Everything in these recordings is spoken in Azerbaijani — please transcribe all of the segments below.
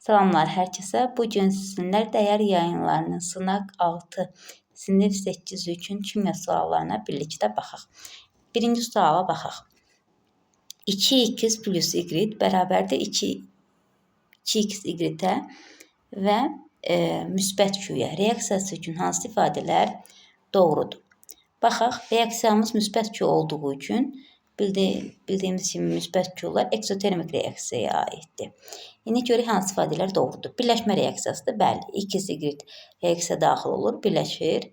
Salamlar hər kəsə. Bu gün sizinlə dəyər yayınlarının sınaq 6 sinif 8 üçün kimya suallarına birlikdə baxaq. Birinci suala baxaq. 2x plus y bərabərdir 2x y-ə və müsbət Q-yə. Reaksiyası üçün hansı ifadələr doğrudur? Baxaq, reaksiyamız müsbət Q olduğu üçün bildiyimiz kimi müsbət Q'lar eksotermik reaksiyaya aiddir. İndi görək hansı ifadələr doğrudur. Birləşmə reaksiyasıdır. Bəli, 2y reaksiya daxil olur, birləşir.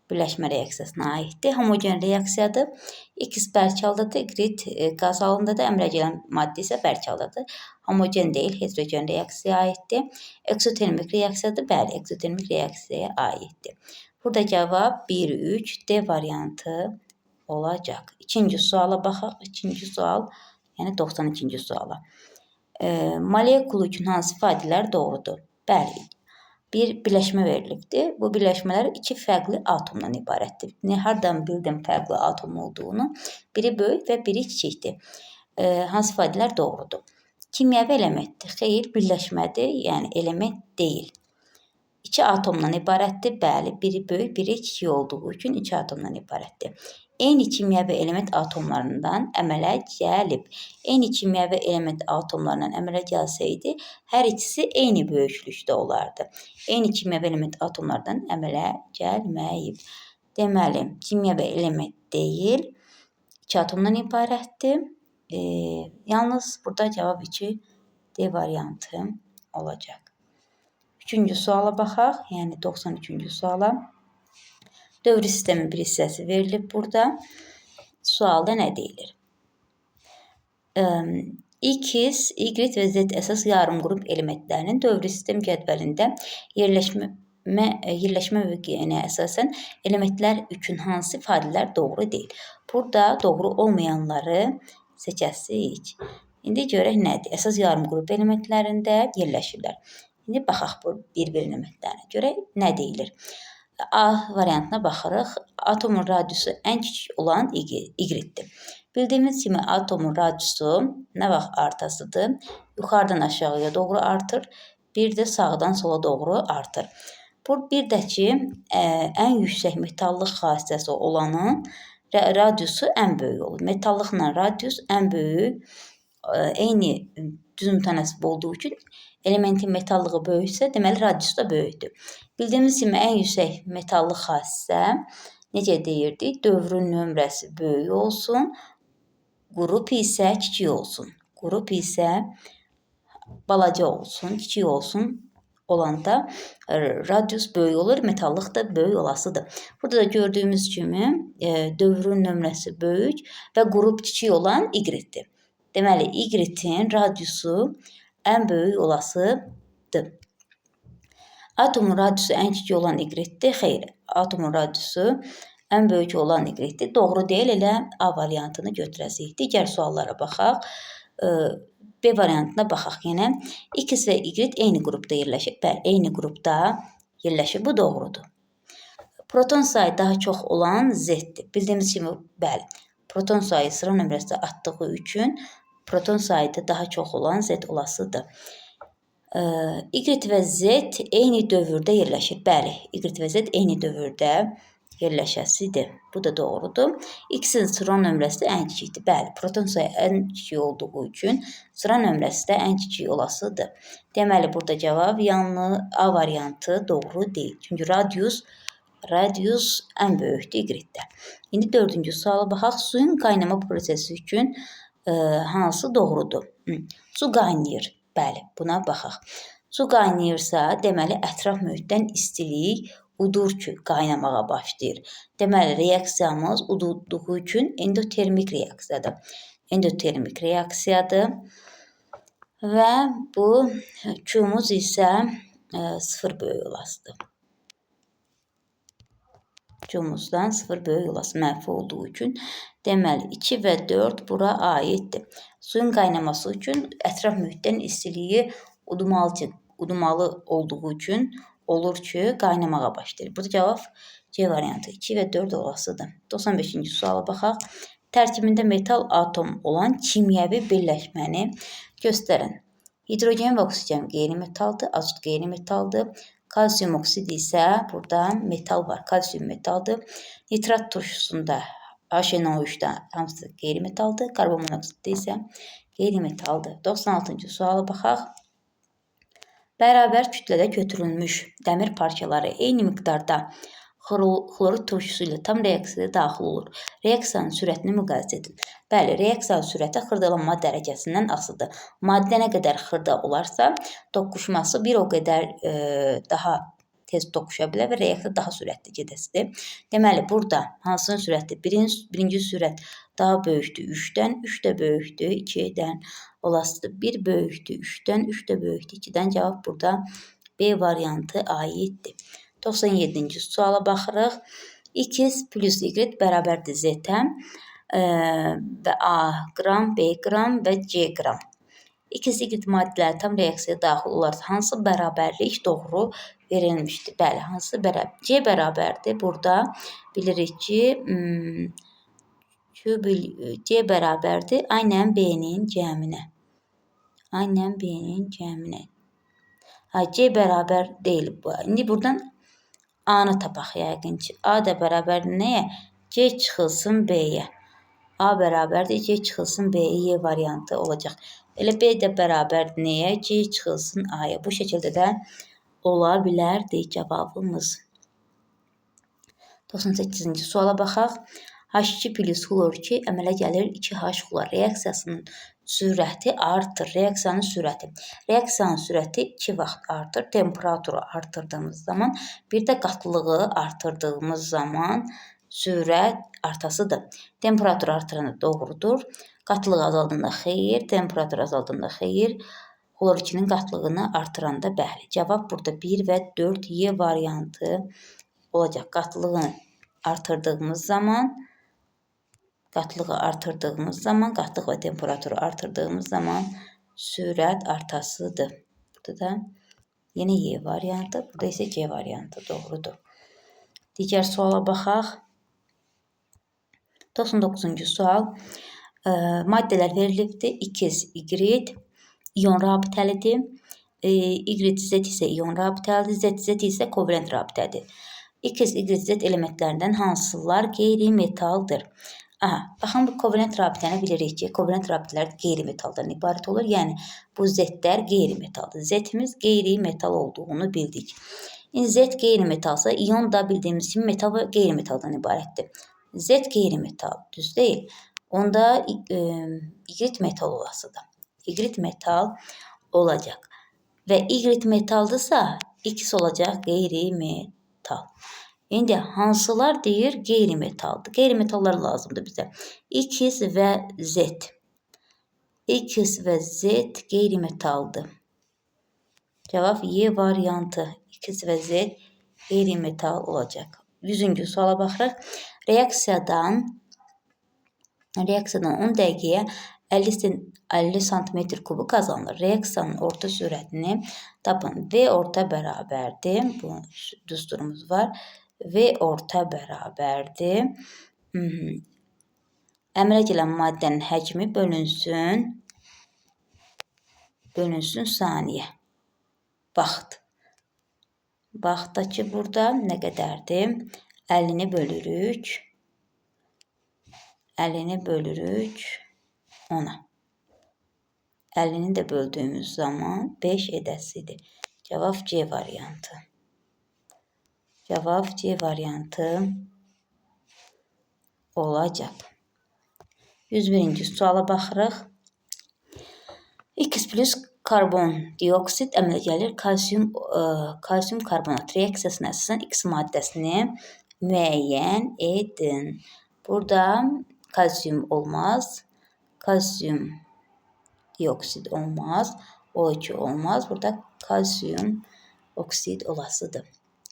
Birləşmə reaksiyasına aiddir. Homogen reaksiyadır. X bərk-haldadır, y qaz halındadır, əmələ gələn maddə isə bərk-haldadır. Homogen deyil, heterogen reaksiyaya aiddir. Eksotermik reaksiyadır. Bəli, eksotermik reaksiyaya aiddir. Burada cavab 1-3 D variantı olacaq. İkinci suala baxaq. İkinci sual, yəni 92-ci suala. Molekul üçün hansı ifadələr doğrudur? Bəli, bir birləşmə verilibdir. Bu birləşmələr iki fərqli atomdan ibarətdir. Hardan bildim fərqli atom olduğunu? Biri böyük və biri kiçikdir. Hansı ifadələr doğrudur? Kimyəvi elementdir. Xeyr, birləşmədir, yəni element deyil. İki atomdan ibarətdir. Bəli, biri böyük, biri kiçik olduğu üçün iki atomdan ibarətdir. Eyni kimyəvi element atomlarından əmələ gəlib. Eyni kimyəvi element atomlarından əmələ gəlsəydi, hər ikisi eyni böyüklükdə olardı. Eyni kimyəvi element atomlardan əmələ gəlməyib. Deməli, kimyəvi element deyil, iki atomdan ibarətdir. Yalnız burada cavab 2 D variantı olacaq. Üçüncü suala baxaq, yəni 93-cü suala. Dövri sistemin bir hissəsi verilib burada. Sualda nə deyilir? X, Y və Z əsas yarım qrup elementlərinin dövri sistem cədvəlində yerləşmə mövqeyinə əsasən elementlər üçün hansı ifadələr doğru deyil? Burada doğru olmayanları seçəsik. İndi görək nədir? Əsas yarım qrup elementlərində yerləşirlər. İndi baxaq bu bir-bir elementlərinə. Görək nə deyilir? A variantına baxırıq. Atomun radiusu ən kiçik olan Y-dir. Bildiyimiz kimi atomun radiusu nə vaxt artasıdır? Yuxarıdan aşağıya doğru artır. Bir də sağdan sola doğru artır. Bu bir də ki, ən yüksək metallıq xassəsi olanın radiusu ən böyük olur. Metallıqla radius ən böyük, eyni düzüm tənasib olduğu üçün elementin metallığı böyüksə, deməli radius da böyükdür. Bildiyimiz kimi ən yüksək metallıq xassə necə deyirdik? Dövrün nömrəsi böyük olsun, qrup isə kiçik olsun. Qrup isə balaca olsun, kiçik olsun olanda radius böyük olur, metallıq da böyük olasıdır. Burada da gördüyümüz kimi dövrün nömrəsi böyük və qrup kiçik olan Y-dir. Deməli, Y-in radiusu ən böyük olasıdır. Atomun radiusu ən kiçik olan Y-dir. Xeyr, atomun radiusu ən böyük olan Y-dir. Doğru deyil, elə A variantını götürəsik. Digər suallara baxaq. B variantına baxaq yenə. X və Y eyni qrupda yerləşir. Bəli, eyni qrupda yerləşir. Bu doğrudur. Proton sayı daha çox olan Z-dir. Bildiyimiz kimi, bəli, proton sayı sıra nömrəsi artdığı üçün proton sayı daha çox olan Z olasıdır. Y və Z eyni dövrdə yerləşir. Bəli, Y və Z eyni dövrdə yerləşəsidir. Bu da doğrudur. X-in sıra nömrəsi ən kiçikdir. Bəli, proton sayı ən kiçik olduğu üçün sıra nömrəsi də ən kiçik olasıdır. Deməli, burada cavab yalnız A variantı doğru deyil. Çünki radius ən böyükdür Y-də. İndi dördüncü suala baxaq. Suyun qaynama prosesi üçün hansı doğrudur? Su qaynayır. Bəli, buna baxaq. Su qaynayırsa, deməli, ətraf mühitdən istilik udur ki, qaynamağa başlayır. Deməli, reaksiyamız udulduğu üçün endotermik reaksiyadır. Endotermik reaksiyadır və bu Q-muz isə 0 böyük olasıdır. Q-muzdan 0 böyük olası mənfi olduğu üçün deməli 2 və 4 bura aiddir. Suyun qaynaması üçün ətraf mühitdən istiliyi udumalı olduğu üçün olur ki, qaynamağa başlayır. Burada cavab C variantı 2 və 4 olasıdır. 95-ci suala baxaq. Tərkibində metal atom olan kimyəvi birləşməni göstərin. Hidrogen və oksigen qeyri-metaldır, azot qeyri-metaldır. Kalsium oksidi isə burada metal var, kalsium metaldır. Nitrat turşusunda HNO3-də hamısı qeyri-metaldır, karbon monoksiddə isə qeyri-metaldır. 96-cı suala baxaq. Bərabər kütlədə götürülmüş dəmir parçaları eyni miqdarda xlorid turşusu ilə tam reaksiyaya daxil olur. Reaksiyanın sürətini müqayisə edin. Bəli, reaksiyanın sürəti xırdalanma dərəcəsindən asılıdır. Maddə nə qədər xırda olarsa, toqquşması bir o qədər daha tez toqquşa bilər və reaksiya daha sürətli gedəsidir. Deməli, burada hansının sürəti? Birinci sürət daha böyükdür 3-dən, 3 də böyükdür 2-dən. Olasıdır 1 böyükdür 3-dən, 3 də böyükdür 2-dən. Cavab burada B variantı aiddir. 97-ci suala baxırıq. X plus Y bərabərdir Z-ə və A qram, B qram və C qram. X, Y maddələri tam reaksiyaya daxil olarsa hansı bərabərlik doğru verilmişdir? Bəli, hansı bərabər? C bərabərdir. Burada bilirik ki, C bərabərdir aynən B-nin cəminə. Aynən B-nin cəminə. C bərabər deyil bu. İndi buradan A-nı tapaq yəqin ki. A da bərabərdir nəyə? C çıxılsın B-yə. A bərabərdir C çıxılsın B-yə, Y variantı olacaq. Elə B də bərabərdir nəyə? C çıxılsın A-ya. Bu şəkildə də ola bilərdi cavabımız. 98-ci suala baxaq. H2 plus xlor 2 əmələ gəlir 2H xlor reaksiyasının sürəti artır. Reaksiyanın sürəti. Reaksiyanın sürəti 2 vaxt artır. Temperaturu artırdığımız zaman, bir də qatılığı artırdığımız zaman sürət artasıdır. Temperatur artıranda doğrudur. Qatılıq azaldığında xeyir, temperatur azaldığında xeyir. Xlor 2-nin qatılığını artıranda bəli. Cavab burada 1 və 4 Y variantı olacaq. Qatılığını artırdığımız zaman, qatılıq və temperaturu artırdığımız zaman sürət artasıdır. Burada da yenə Y variantı, burada isə C variantı doğrudur. Digər suala baxaq. 99-cu sual. Maddələr verilibdir. X, Y ion rabitəlidir. Y, Z isə ion rabitəlidir. Z isə kovalent rabitədir. X, Y, Z elementlərindən hansılar qeyri-metaldır? Baxın, bu kovalent rabitəni bilirik ki, kovalent rabitələr qeyri-metaldan ibarət olur. Yəni, bu Z-lər qeyri-metaldır. Z-imiz qeyri-metal olduğunu bildik. Z qeyri-metalsa, ion da bildiyimiz kimi metal və qeyri-metaldan ibarətdir. Z qeyri-metal, düz deyil. Onda Y metal olasıdır. Y metal olacaq. Və Y metaldırsa, X olacaq qeyri-metal. İndi hansılar deyir qeyri-metaldır? Qeyri-metallar lazımdır bizə. X və Z. X və Z qeyri-metaldır. Cavab Y variantı. X və Z qeyri-metal olacaq. 100-cü suala baxırıq. Reaksiyadan 10 dəqiqəyə 50 sm kubu qazanılır. Reaksiyanın orta sürətini tapın. V orta bərabərdir. Bu düsturumuz var. V orta bərabərdir. Əmələ gələn maddənin həcmi bölünsün saniyə. Vaxt. Vaxtdakı burada nə qədərdir? 50-ni bölürük. 50-ni bölürük 10-a. 50-ni də böldüyümüz zaman 5 edəsidir. Cavab C variantı. Cavab C variantı olacaq. 101-ci suala baxırıq. X plus karbon dioksid əmələ gəlir kalsium karbonat reaksiyasına əsasən X maddəsini müəyyən edin. Burada kalsium olmaz. Kalsium dioksid olmaz. O2 olmaz. Burada kalsium oksid olasıdır.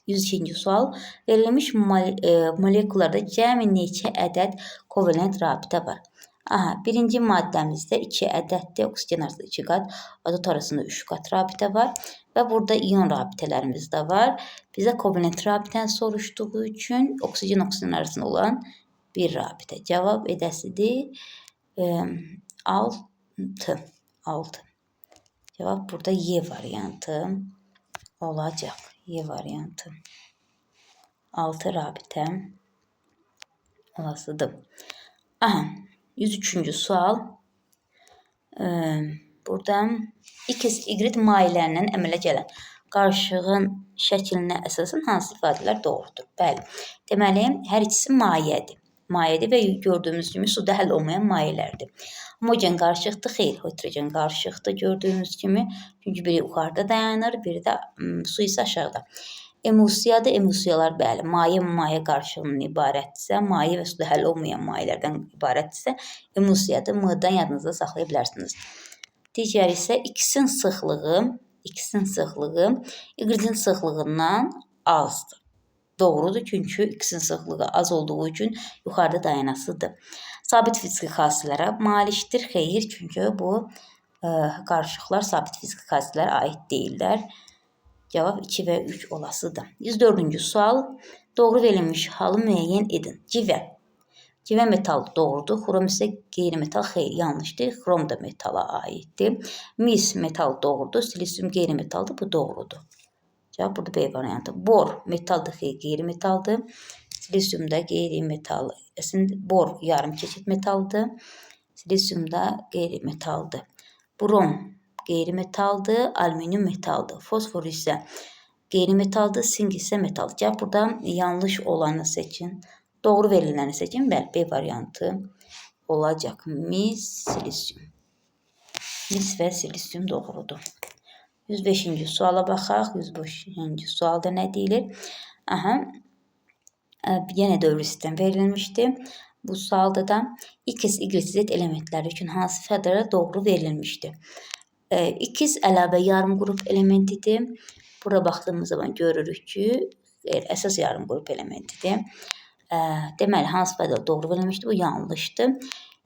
102-ci sual. Verilmiş molekullarda cəmi neçə ədəd kovalent rabitə var? Birinci maddəmizdə 2 ədəddir. Oksigen arasında 2 qat, azot arasında 3 qat rabitə var. Və burada ion rabitələrimiz də var. Bizə kovalent rabitəni soruşduğu üçün oksigen arasında olan bir rabitə. Cavab edəsidir 6. Cevap burada Y variantı olacak. Y variantı. 6 rabitə olasıdır. Aha, 103-cü sual. Buradan X, Y maillərindən əmələ gələn qarışığın şəklinə əsasən hansı ifadələr doğrudur? Bəli. Deməli, hər ikisi mayedir. Mayedir və gördüyümüz kimi suda həll olmayan mayələrdir. Homogen qarışıqdır, xeyr, heterogen qarışıqdır gördüyümüz kimi. Çünki biri yuxarıda dayanır, biri də su isə aşağıda. Emulsiyadır, emulsiyalar bəli, maye qarışığından ibarətdirsə, maye və suda həll olmayan mayələrdən ibarətdirsə, emulsiyadır, M-dan yadınızda saxlaya bilərsiniz. Digər isə X-in sıxlığı Y-in sıxlığından azdır. Doğrudur, çünki X-in sıxlığı az olduğu üçün yuxarıda dayanasıdır. Sabit fiziki xassələrə malikdir, xeyr, çünki bu qarışıqlar sabit fiziki xassələrə aid deyirlər. Cavab 2 və 3 olasıdır. 104-cü sual. Doğru verilmiş halı müəyyən edin. Civə metal doğrudur. Xrom isə qeyri-metal, xeyr, yanlışdır. Xrom da metala aiddir. Mis metal doğrudur. Silisium qeyri-metaldır. Bu doğrudur. Cavab burada B variantı. Bor metaldır, xeyr, qeyri-metaldır. Silisium da qeyri-metal. Əslində bor yarım keçid metaldır. Silisium da qeyri-metaldır. Brom qeyri-metaldır. Alüminium metaldır. Fosfor isə qeyri-metaldır. Sink isə metaldır. Cavab burada yanlış olanı seçin. Doğru veriləni seçin. Bəli, B variantı olacaq. Mis, silisium. Mis və silisium doğrudur. 105-ci suala baxaq. 105-ci sualda nə deyilir? Aha, yenə dövri sistem verilmişdi. Bu sualda da X, Y, Z elementləri üçün hansı ifadələr doğru verilmişdi? X əlavə yarım qrup elementidir. Bura baxdığımız zaman görürük ki, əsas yarım qrup elementidir. Deməli, hansı ifadələr doğru verilmişdir? Bu yanlışdır.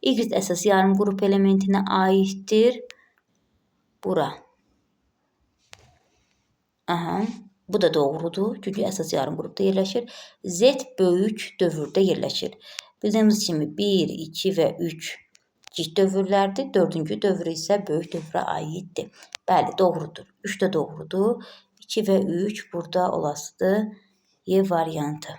Y əsas yarım qrup elementinə aiddir. Bura. Aha, bu da doğrudur. Çünki əsas yarım qrupda yerləşir. Z böyük dövrdə yerləşir. Bildiyimiz kimi 1, 2 və 3 kiçik dövrlərdir. 4-cü dövr isə böyük dövrə aiddir. Bəli, doğrudur. 3 də doğrudur. 2 və 3 burada olasıdır. Y variantı.